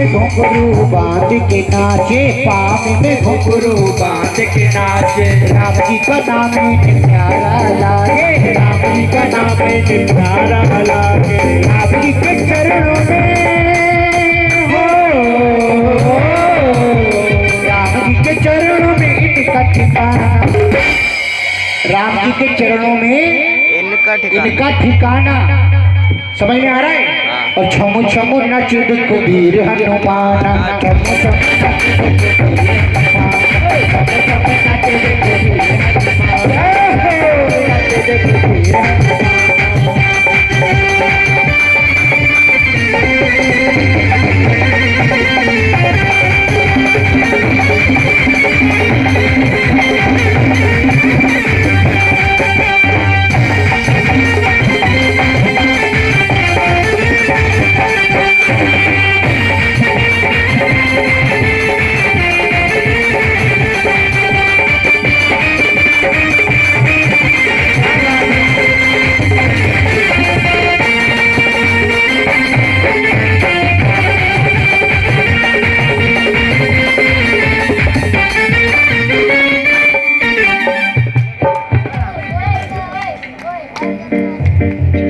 घुंघरू बांध के नाचे, पाप में घुंघरू बांध के नाचे। राम जी का नाम प्यारा लागे, राम जी का नाम प्यारा लागे। राम जी के चरणों में हो, राम जी के चरणों में इनका ठिकाना। राम जी के चरणों में इनका ठिकाना। समझ में आ रहा है? और छमु छमु नच देखो वीर हनुमान, छमु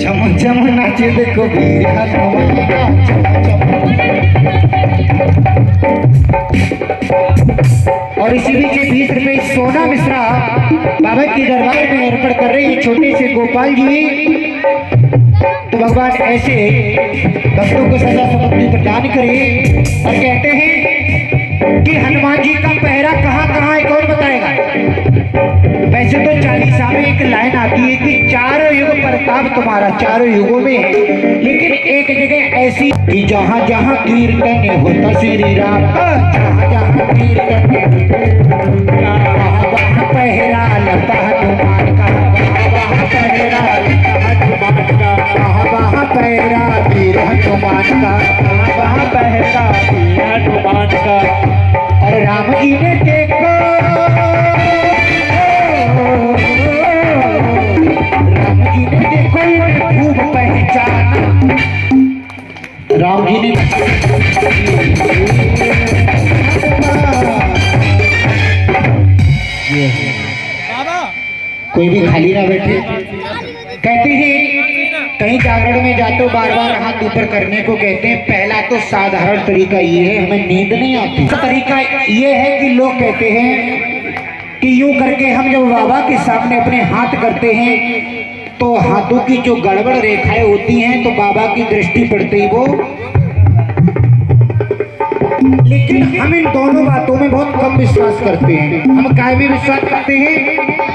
छमु चम नाचे देखो वीर हनुमान। और इसी बीच 20 रुपए सोना मिश्रा बाबा की दरबार में अर्पण कर रहे हैं छोटे से गोपाल जी। तो भगवान ऐसे भक्तों को सदा समृद्धि प्रदान करे। और कहते हैं कि हनुमान जी का पहरा कहाँ कहाँ है, कौन बताएगा? वैसे तो 40 में एक लाइन आती है कि चारों युग प्रताप तुम्हारा, चारों युगों में है। लेकिन एक जगह ऐसी कि जहाँ जहाँ कीर्तन होता श्री राम का, जहाँ जहाँ कीर्तन वहाँ पहरा लगता हनुमान का, वहाँ पहरा हनुमान का, वहाँ पहरा वीर हनुमान का, वहाँ पहरा वीर हनुमान का। और राम जी ने देखो, राम जी ने देखो खूब पहचाना। राम जी ने कोई भी खाली ना बैठे। कहते हैं कहीं जागरण में जाते हो बार बार हाथ ऊपर करने को कहते हैं। पहला तो साधारण तरीका ये है, हमें नींद नहीं आती। तरीका ये है कि लोग कहते हैं कि यूं करके हम जब बाबा के सामने अपने हाथ करते हैं तो हाथों की जो गड़बड़ रेखाएं होती हैं तो बाबा की दृष्टि पड़ते ही वो। लेकिन हम इन दोनों बातों में बहुत कम विश्वास करते हैं। हम काय में विश्वास करते हैं?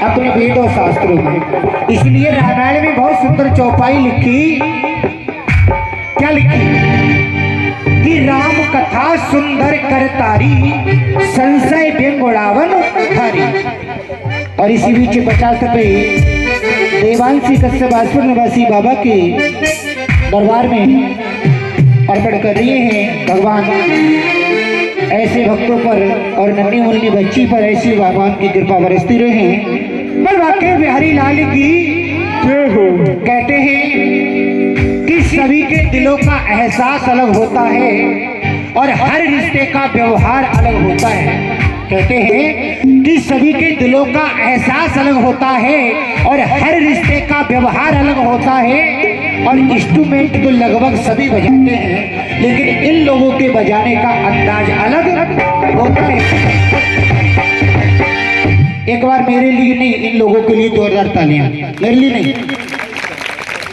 अपने वेद और शास्त्रों में। इसलिए रामायण में बहुत सुंदर चौपाई लिखी। क्या लिखी? कि राम कथा सुंदर करतारी, संशय व्यंग उड़ावन हरि। और इसी बीच 50 रुपए देवांशी कश्यपासपुर निवासी बाबा के दरबार में अर्पण कर रहे हैं। भगवान ऐसे भक्तों पर और नन्ही मुन्नी बच्ची पर ऐसी भगवान की कृपा बरसती रहे। पर वाकई बिहारी लाल की जय हो। कहते हैं कि सभी के दिलों का एहसास अलग होता है और हर रिश्ते का व्यवहार अलग होता है। कहते हैं कि सभी के दिलों का एहसास अलग होता है और हर रिश्ते का व्यवहार अलग होता है। और इंस्ट्रूमेंट तो लगभग सभी बजाते हैं, लेकिन इन लोगों के बजाने का अंदाज अलग होता है। एक बार मेरे लिए नहीं, इन लोगों के लिए जोरदार तालियां। मेरे लिए नहीं,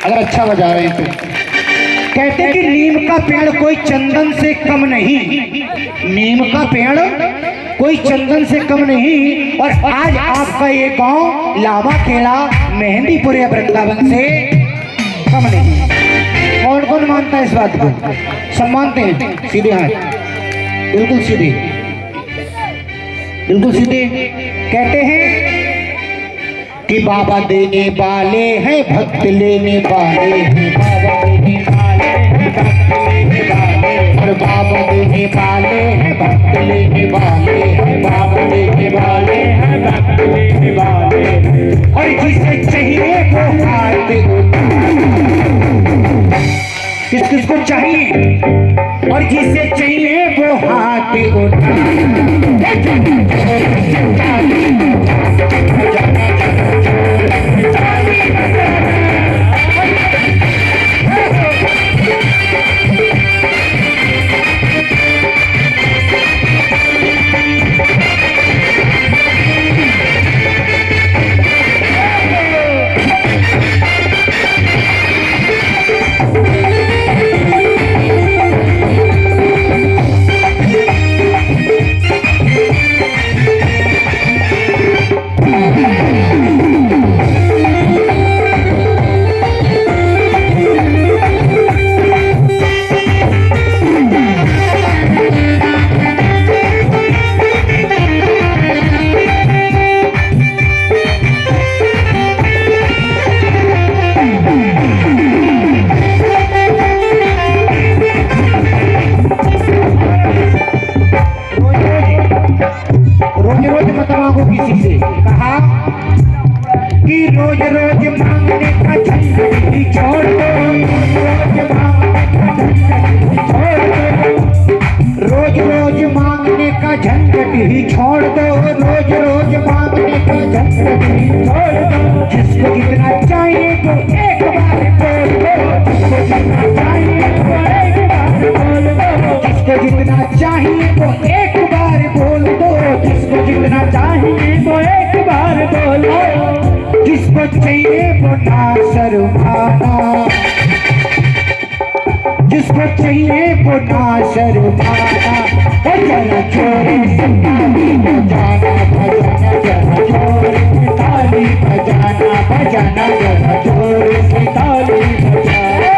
अगर अच्छा बजा रहे हैं तो। कहते हैं कि नीम का पेड़ कोई चंदन से कम नहीं, नीम का पेड़ कोई चंदन से कम नहीं। और आज आपका ये गांव लावा खेला मेहंदीपुर या वृंदावन से कम नहीं। कौन कौन मानता है इस बात को? सब मानते हैं? सीधे हाथ, बिल्कुल सीधे, बिल्कुल सीधे। कहते हैं कि बाबा देने वाले हैं, भक्त लेने वाले हैं। बाबा देने वाले हैं, भक्त लेने वाले। और बाबा देने वाले हैं, भक्त लेने वाले हैं। बाबा देने वाले हैं, भक्त लेने वाले। और जिसे चाहिए वो हाथ किस किस को चाहिए और जिसे चाहिए वो हाथ किसी से कहा कि रोज रोज मांगने का झंझट ही छोड़ दो, रोज रोज मांगने का झंझट ही छोड़ दो, रोज रोज मांगने का झंझट ही छोड़ दो। जिसको जितना चाहिए तो एक बार बोल दो, जिसको जितना चाहिए तो एक बार बोल दो, जिसको जितना चाहिए तो एक बार बोल दो, जिसको जितना चाहिए तो एक बार बोलो। जिसको चाहिए वो ना शर्माना, जिसको चाहिए वो ना शर्माना। जरा जोर से ताली बजाना, बजाना जरा जोर से ताली बजाना, बजाना जरा जोर से ताली बजाना।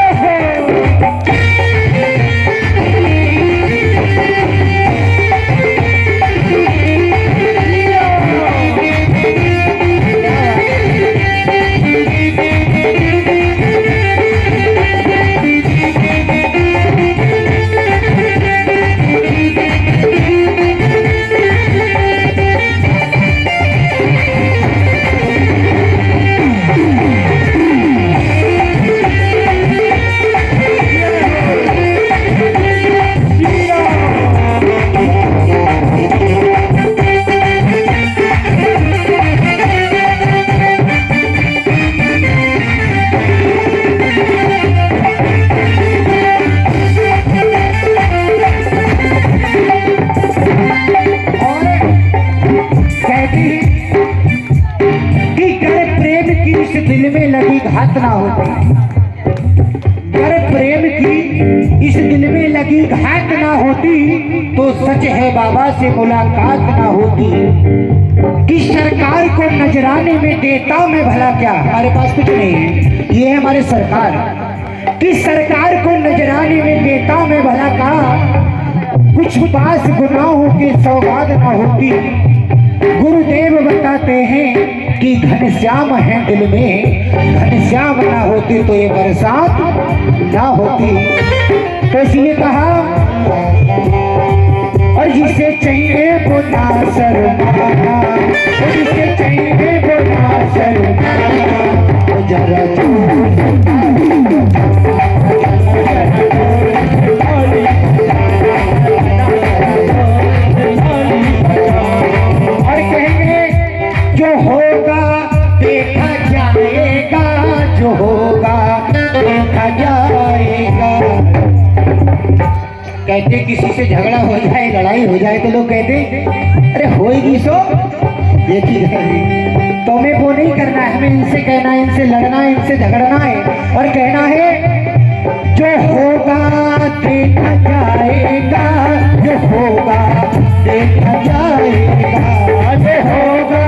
दिल में लगी घात ना होती, अगर प्रेम की इस दिल में लगी घात ना होती तो सच है बाबा से मुलाकात ना होती। कि सरकार को नजराने में देता मैं भला क्या, हमारे पास कुछ नहीं है, ये है हमारे सरकार। कि सरकार को नजराने में देता मैं भला क्या, कुछ पास गुनाहों की सौगात ना होती। गुरुदेव बताते हैं कि घनश्याम है दिल में, घनश्याम ना होती तो ये बरसात ना होती। तो इसलिए कहा और जिसे चाहिए वो ना शर्माना, जिसे चाहिए वो ना शर्माना। जरा और कहेंगे जो होगा देखा जाएगा, जो होगा देखा जाएगा। कहते किसी से झगड़ा हो जाए, लड़ाई हो जाए तो लोग कहते अरे होएगी सो देखी जाएगी। तो हमें वो नहीं करना है, हमें इनसे कहना है, इनसे लड़ना है, इनसे झगड़ना है और कहना है जो होगा देखा जाएगा, जो होगा देखा जाएगा, जो होगा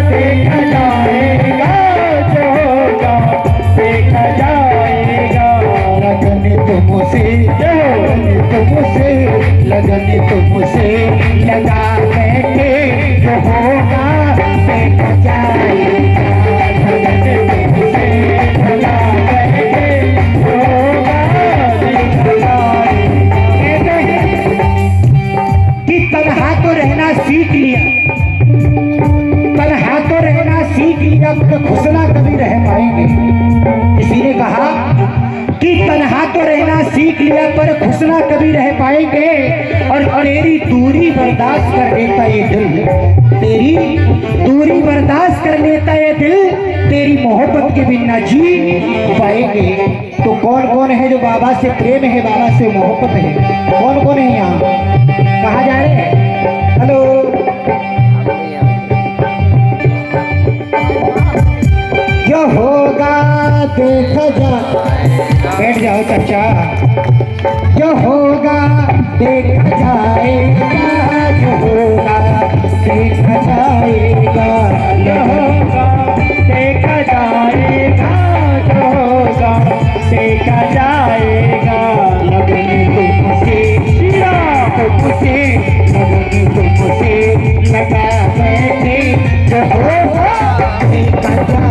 देखा जाएगा, जो होगा देखा जाएगा। लगन तुमसे, लगन तुमसे लगा बैठे, जो होगा देखा जाएगा। लगन तुमसे लगा बैठे, जो होगा देखा जाएगा। कि तन्हा तो रहना सीख लिया, तन्हा तो रहना सीख लिया, लिया पर खुश ना कभी रह पाएंगे। किसी ने कहा कि तन्हा तो रहना सीख लिया पर खुश ना कभी रह पाएंगे, और तेरी दूरी बर्दाश्त कर लेता ये दिल, तेरी दूरी बर्दाश्त कर लेता ये दिल, तेरी मोहब्बत के बिना जी पाएंगे। तो कौन कौन है जो बाबा से प्रेम है, बाबा से मोहब्बत है, कौन कौन है यहाँ? कहाँ जा रहे हैं? हेलो, जो होगा देखा जा, बैठ जाओ चाचा, जो होगा देखा जाएगा, जो होगा देखा जाएगा, जो होगा देखा जाएगा, जो होगा देखा जाएगा। लगने तुमसे शिरा तुमसे, लगने तुमसे लगा बैठे, जो होगा देखा जाएगा,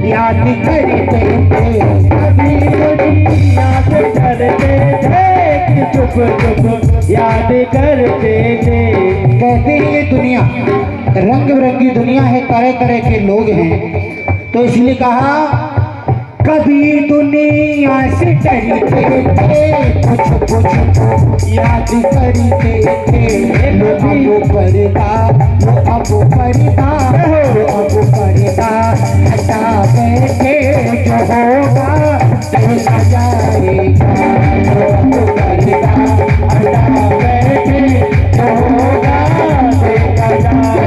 याद करते थे, कभी याद करते थे, चुप चुप याद करते थे। कहते हैं ये दुनिया रंग बिरंगी दुनिया है, तरह तरह के लोग हैं, तो इसलिए कहा कभी दुनिया से डरते थे, कुछ कुछ याद करते थे। लो अब पर्दा, लो अब पर्दा, लो अब पर्दा हटा बैठे, जो होगा देखा जाएगा, लो अब पर्दा हटा बैठे, जो होगा देखा जाएगा।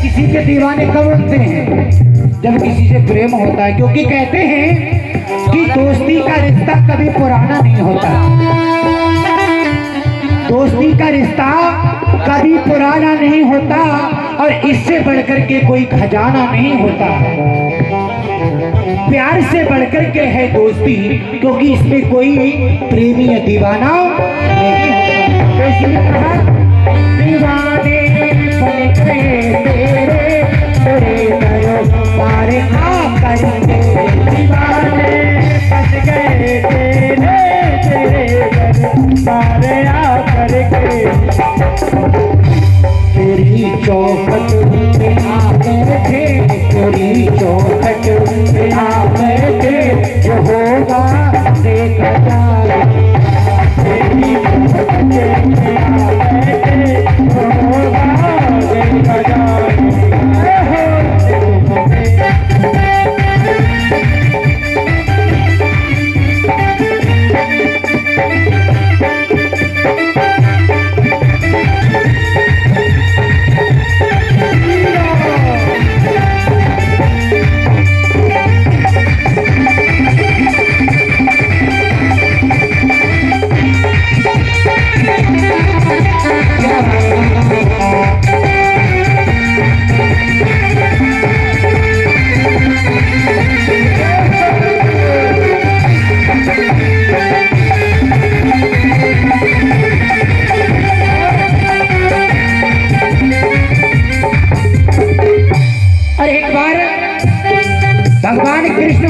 किसी के दीवाने कब होते हैं? जब किसी से प्रेम होता है, क्योंकि कहते हैं कि दोस्ती का रिश्ता कभी पुराना नहीं होता, दोस्ती का रिश्ता कभी पुराना नहीं होता, और इससे बढ़कर के कोई खजाना नहीं होता। प्यार से बढ़कर के है दोस्ती, क्योंकि इसमें कोई प्रेमी या दीवाना नहीं होता। तो इसलिए कहा दीवाने बन गए तेरे, तेरे दरबार आकर के, दीवाने बन गए तेरे, तेरे दरबार आकर के। तेरी चौखट पे आ बैठे, तेरी चौखट पे आ बैठे, जो होगा देखा जाए, तेरी चौखट पे आ बैठे, जो होगा देखा जाए।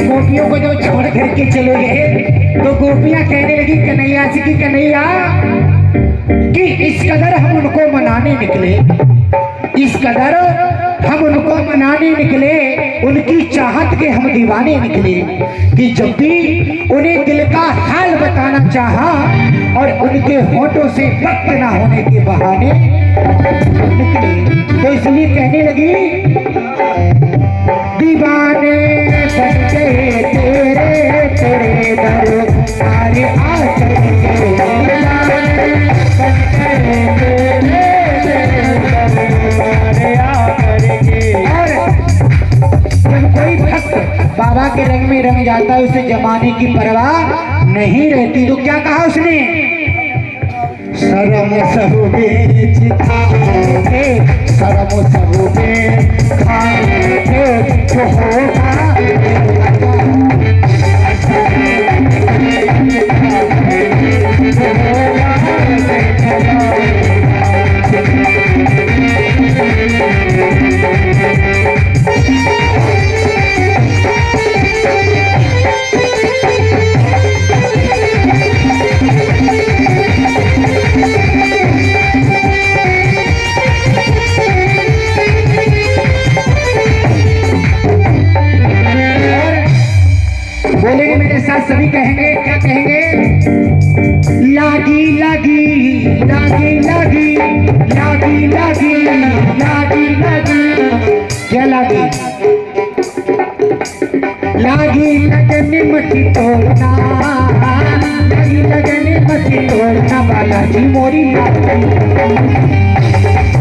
गोपियों को जब छोड़ करके चले गए तो गोपियां कहने लगी कन्हैया जी की कन्हैया कि इस कदर हम उनको मनाने निकले, इस कदर हम उनको मनाने निकले, उनकी चाहत के हम दीवाने निकले कि जब भी उन्हें दिल का हाल बताना चाहा और उनके होठों से वक्त ना होने के बहाने निकले, तो इसलिए कहने लगी दीवाने बन गए तेरे तेरे दर सारे आकर के, दीवाने बन गए तेरे तेरे आकर के। और जब कोई भक्त बाबा के रंग में रंग जाता है उसे जमाने की परवाह नहीं रहती, तो क्या कहा उसने शरम सब बेच खाए, शरम सब बेच खाए जो होगा बोलेंगे मेरे साथ सभी कहेंगे, क्या कहेंगे? लागी लागी लागी लागी लागी लागी लागी लागी, क्या लागी? लागी लगन मटी तोड़ना, लागी लगन मटी तोड़ना, बालाजी मोरी लागी,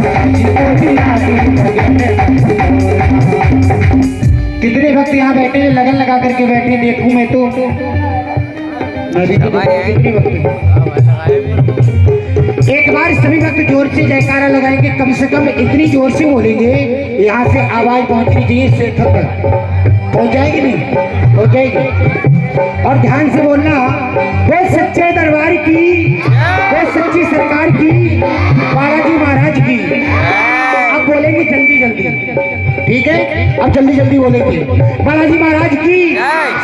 बालाजी मोरी लागी कितने भक्त यहाँ बैठे हैं, लगन लगा करके बैठे, देखूं मैं तो मैं भी तो कितने भक्त। एक बार सभी भक्त जोर से जयकारा लगाएंगे, कम से कम इतनी जोर से बोलेंगे यहाँ से आवाज पहुंचनी चाहिए शेखर तक, पहुंच जाएगी नहीं? पहुंच जाएगी। और ध्यान से बोलना, वो सच्चे दरबार की, वो सच्ची सरकार की, बालाजी महाराज की। अब बोलेंगे जल्दी जल्दी, ठीक है? अब जल्दी जल्दी बोलेंगे, बालाजी महाराज की,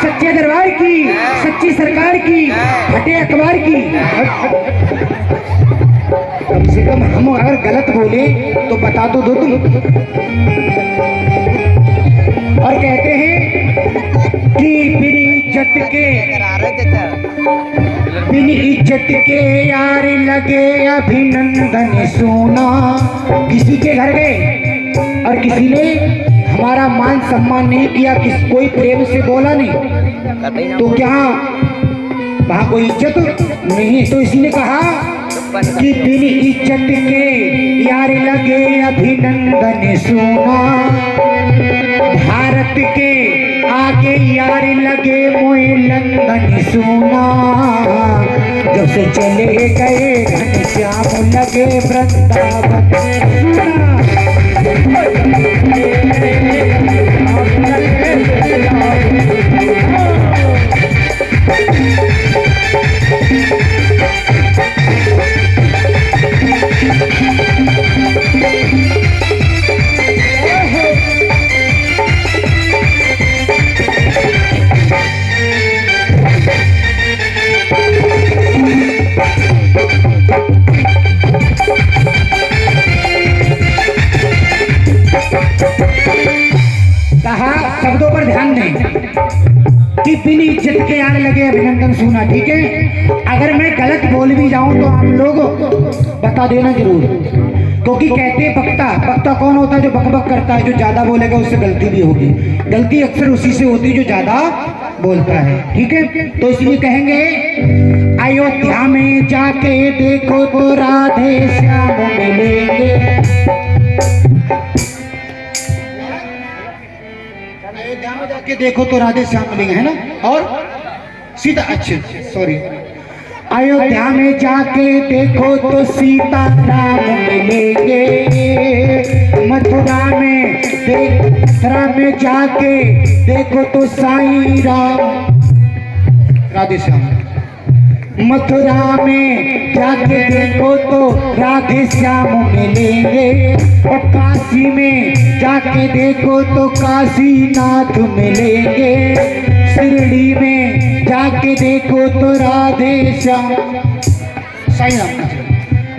सच्चे दरबार की, सच्ची सरकार की, फटे अखबार की। कम से कम हम अगर गलत बोले तो बता तो दो तुम। और कहते हैं कि बिन इज्जत के, बिन इज्जत के यार लगे अभिनंदन सोना। किसी के घर गए और किसी ने हमारा मान सम्मान नहीं किया, किस कोई प्रेम से बोला नहीं, तो क्या वहां कोई इज्जत नहीं? तो इसी ने कहा कि बिन इज्जत के यार लगे अभिनंदन सोना, भारत के आगे यार लगे मोए लंदन सोना। जब से चले गए घनश्याम लगे वृंदावन सोना। शब्दों पर ध्यान दें कि बिन इज्जत के यार लगे अभिनंदन सुना, ठीक है? अगर मैं गलत बोल भी जाऊं तो आप लोग बता देना जरूर, क्योंकि कहते हैं वक्ता, वक्ता कौन होता है? जो बकबक करता है, जो ज्यादा बोलेगा उससे गलती भी होगी, गलती अक्सर उसी से होती है जो ज्यादा बोलता है, ठीक है? तो इसलिए कहेंगे अयोध्या में जाके देखो तो राधे श्याम मिलेंगे। अयोध्या में जाके देखो तो राधे श्याम मिलेंगे, है ना? और सीता, अच्छा सॉरी, अयोध्या में जाके देखो तो सीता राम मिलेंगे। मथुरा में जाके देखो तो साईं राम, राधे श्याम। मथुरा में जाके देखो तो राधे श्याम मिलेंगे। और काशी में जाके देखो तो काशीनाथ मिलेंगे। जाके देखो तो राधे श्याम, साईं राम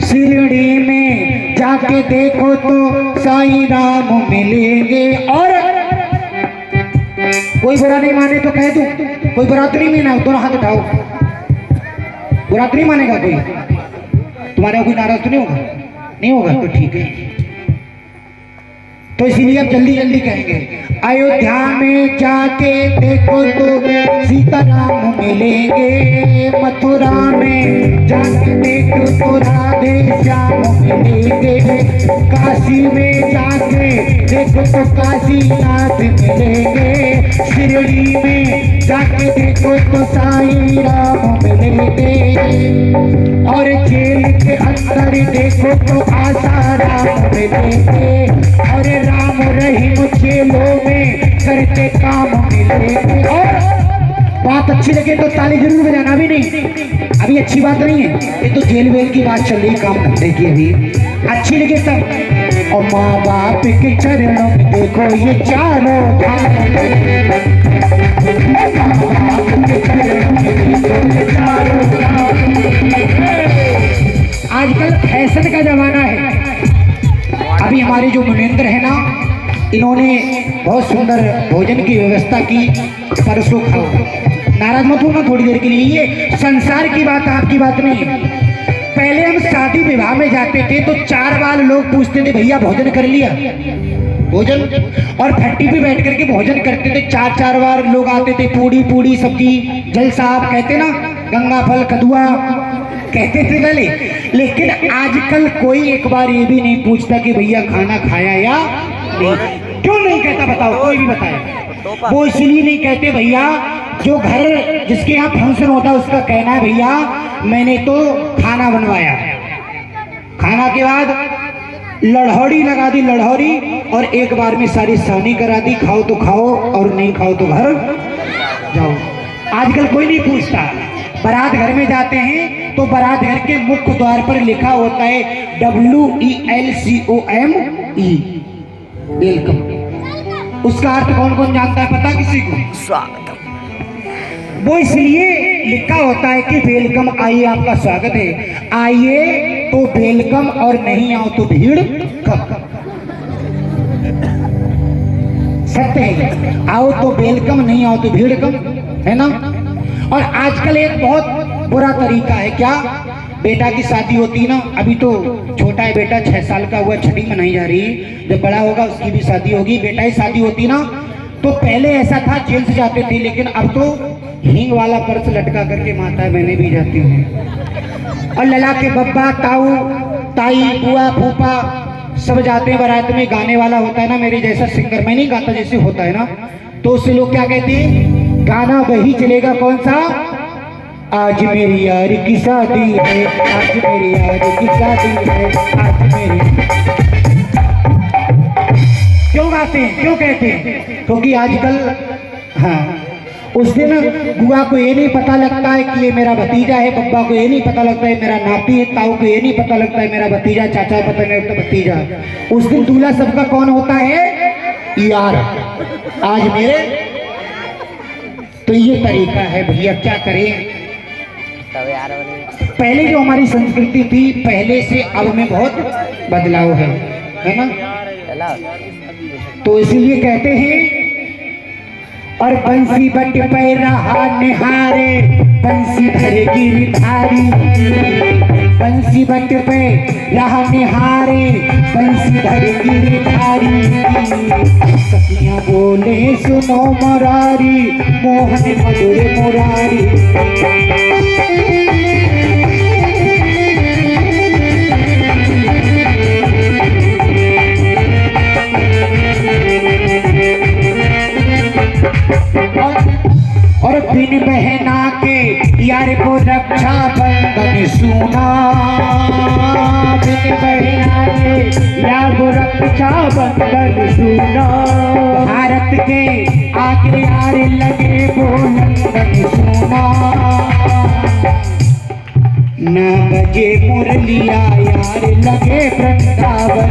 शिरडी में जाके देखो तो साईं राम मिलेंगे। और कोई बुरा नहीं माने तो कह दूं, कोई बुरा तो नहीं माना, दोनों हाथ उठाओ, बुरा तो नहीं मानेगा कोई, तुम्हारे कोई नाराज तो नहीं होगा? नहीं होगा तो ठीक है। तो इसीलिए अब जल्दी जल्दी कहेंगे, अयोध्या में जाके देखो तो सीताराम मिलेंगे, मथुरा में जाके देखो तो राधे श्याम मिलेंगे, काशी में जाके देखो तो काशीनाथ मिलेंगे, शिरडी में जाके देखो तो साईं राम मिलेंगे, और जेल के अंदर देखो तो आसाराम मिलेंगे, और राम रहीम जेलों में करते काम मिलेंगे। और बात अच्छी लगे तो ताली जरूर बजाना, अभी नहीं, अभी अच्छी बात नहीं है, ये तो जेल वेल की बात चल रही, काम धंधे की, अभी अच्छी लगे तब। और माँ बाप के चरणों में देखो ये चारों धाम, आजकल फैशन का जमाना है। अभी हमारे जो मुनेंद्र है ना, इन्होंने बहुत सुंदर भोजन की व्यवस्था की, परसों खाओ, नाराज मत होना थोड़ी देर के लिए, ये संसार की बात, आपकी बात नहीं है। पहले हम शादी विवाह में जाते थे तो 4 बार लोग पूछते थे भैया भोजन कर लिया, भोजन, और भट्टी पे बैठ करके भोजन करते थे, 4 बार लोग आते थे, पूड़ी पूड़ी सब्जी जल साहब कहते ना, गंगा फल कदुआ कहते थे पहले। लेकिन आजकल कोई एक बार ये भी नहीं पूछता कि भैया खाना खाया या नहीं। क्यों नहीं कहता बताओ, कोई भी बताए। वो इसलिए नहीं कहते भैया, जो घर जिसके यहाँ फंक्शन होता है उसका कहना है भैया मैंने तो खाना बनवाया, खाना के बाद लड़हौड़ी लगा दी, लड़हौड़ी, और एक बार में सारी सानी करा दी, खाओ तो खाओ और नहीं खाओ तो घर जाओ। आजकल कोई नहीं पूछता। बारात घर में जाते हैं तो बारात घर के मुख्य द्वार पर लिखा होता है WELCOME, वेलकम। उसका अर्थ कौन कौन जानता है, पता किसी को? स्वागत। वो इसलिए लिखा होता है कि वेलकम, आइए आपका स्वागत है, आइए तो वेलकम, और नहीं आओ तो भीड़ कम। सत्य है, आओ तो वेलकम, नहीं आओ तो भीड़ कम, है ना। और आजकल एक बहुत बुरा तरीका है, क्या, बेटा की शादी होती है ना, अभी तो छोटा है बेटा, 6 साल का हुआ, छठी मनाई जा रही है, जब बड़ा होगा उसकी भी शादी होगी, बेटा की शादी होती ना, तो पहले ऐसा था जेल से जाते थे, लेकिन अब तो हींग वाला पर्स लटका करके माता बहने भी जाती हूँ, और लला के बब्बा ताऊ ताई बुआ फूफा सब जाते हैं बारात में। गाने वाला होता है ना, मेरे जैसा सिंगर, मैं नहीं गाता, जैसे होता है ना, तो उससे लोग क्या कहते हैं, गाना वही चलेगा, कौन सा, आज मेरी यार की शादी है, आज मेरी यार की शादी है, आज मेरी। क्यों गाते हैं, क्यों कहते हैं? क्योंकि आजकल, हाँ, उस दिन बुआ को ये नहीं पता लगता है कि ये मेरा भतीजा है, बब्बा को ये नहीं पता लगता है मेरा नाती है, ताऊ को ये नहीं पता लगता है मेरा भतीजा, चाचा पता नहीं लगता भतीजा। उस दिन दूल्हा सबका कौन होता है, यार, आज मेरे। तो ये तरीका है भैया, क्या करें। पहले जो हमारी संस्कृति थी, पहले से अब में बहुत बदलाव है ना। तो इसीलिए कहते हैं, और बंसी बट पे रहा निहारे, बंसी भरे गिरधारी, बंसी बट पे रहा निहारे, बंसी भरे गिरधारी, सखियां बोले सुनो मुरारी, मोहन मधुर मुरारी। और बिन बहना के यार को रक्षा बंधन सुना, बिन बहना के यार को रक्षा बंधन सुना, भारत के आगे यार लगे बोलन सुना, ना बजे मुरलिया यार लगे वृंदावन,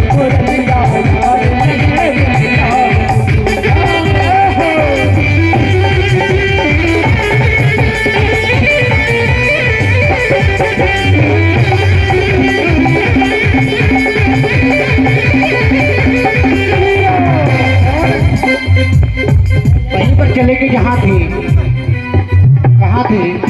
मुरलिया यार लगे वृंदावन। पहले के जहाँ थे, कहाँ थे?